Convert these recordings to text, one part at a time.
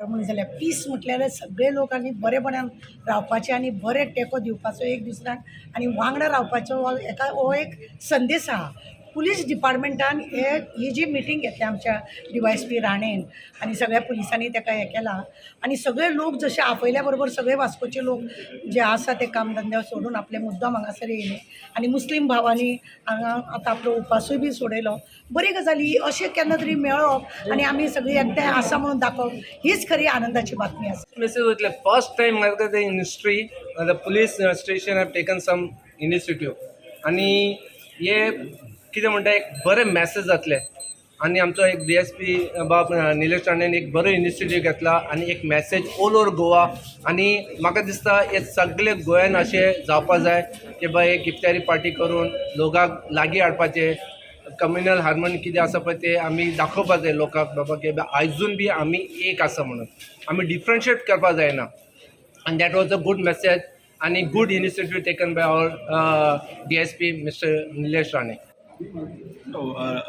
म्हणून जाल्यार पीस म्हटल्यार सगळे लोकांनी बरेपणान रावपाचें आनी बरे तेंको दिवपाचो एक दुसऱ्याक आनी वांगडा रावपाचो हो एक संदेश आहा. पुलीस डिपार्टमेंटान ही जी मिटींग घेतल्या आमच्या DYSP राणेन आनी सगळ्या पुलिसांनी ताका हें केलां आनी सगळे लोक जशे आपयल्या बरोबर सगळे वास्कोचे लोक जे आसा ते कामधंद्या सोडून आपले मुद्दाम हांगासर येयले आनी मुस्लीम भावांनी हांगा आतां आपलो उपासूय बी सोडयलो. बरी गजाली अशें केन्ना तरी मेळप आनी आमी सगळीं एकठांय आसा म्हणून दाखोवप हीच खरी आनंदाची बातमी आसा. This is the first time in history the police station have taken some initiative आणि हे कितें म्हणटा एक बरें मॅसेज जातलें आनी आमचो एक DSP बाब निलेश राणेन एक बरो इनिशिएटीव घेतला आनी एक मॅसेज ऑल ओवर गोवा आनी म्हाका दिसता हे सगळे गोंयान अशें जावपा जाय की बाय एक इफ्तारी पार्टी करून लोकांक लागीं हाडपाचें कम्युनल हार्मोनी कितें आसा पळय ते आमी दाखोवपा जाय लोकांक बाबा की आयजून बी आमी एक आसा म्हणून आमी डिफरन्शिएट करपा जायना आनी that was a good message आनी good initiative taken by our DSP mister Nilesh Rane.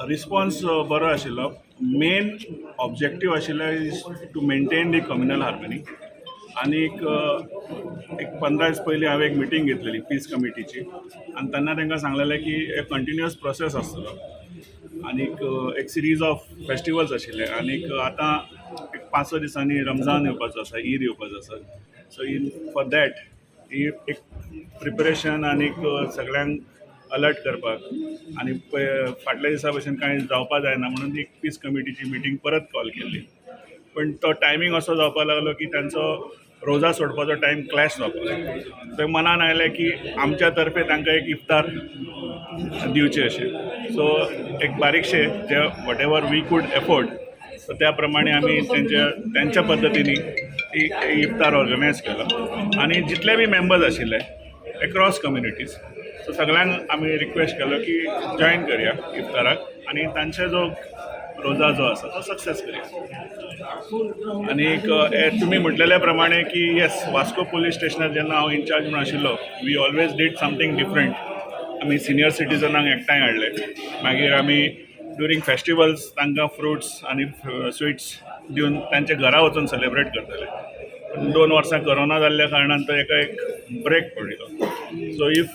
Response बरो आशिल्लो. मेन ऑब्जेक्टीव आशिल्लो is to maintain the communal harmony आनी एक 15 दीस पयलीं हांवें एक मिटींग घेतलेली पीस कमिटीची आनी तेन्ना तांकां सांगलेलें की एक कंटिन्युअस प्रोसेस आसतलो आनीक एक सिरीज ऑफ फेस्टिवल्स आशिल्ले आनीक आतां एक 5-6 दिसांनी रमजान येवपाचो आसा, ईद येवपाचो आसा. सो इन फॉर दॅट एक प्रिपरेशन आनीक सगळ्यांक अलर्ट करपाक आनी फाटल्या दिसा भशेन कांय जावपा जायना म्हणून एक पीस कमिटीची मिटींग परत कॉल केल्ली. पण तो टायमींग असो जावपा लागलो की तांचो रोजा सोडपाचो टायम क्लॅश जावपाक लागलो. थंय मनान आयलें की आमच्या तर्फे तांकां एक इफ्तार दिवचें अशें. सो एक बारीकशे जे whatever we could afford so त्या प्रमाणे आमी त्यांच्या पद्दतीनी इफ्तार ऑर्गनायज केलो आनी जितले बी मेंबर्स आशिल्ले एक्रॉस कम्युनिटीज सो सगळ्यांक आमी रिक्वेस्ट केलो की जॉयन करया इफ्ताराक आनी तांचे जो रोजा जो आसा तो सक्सेस करया. आनी तुमी म्हटलेल्या प्रमाणे की येस वास्को पुलीस स्टेशनार जेन्ना हांव इन्चार्ज म्हणून आशिल्लो we always did something different. आमी सिनियर सिटीजनांक एकठांय हाडले. मागीर आमी ड्युरींग फेस्टिवल्स तांकां फ्रुट्स आनी स्वीट्स दिवन तांच्या घरा वचून सेलिब्रेट करताले. पूण 2 वर्सां कोरोना जाल्ल्या कारणान तो एका एक ब्रेक पडिल्लो. So if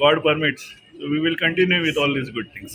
God permits, so we will continue with all these good things.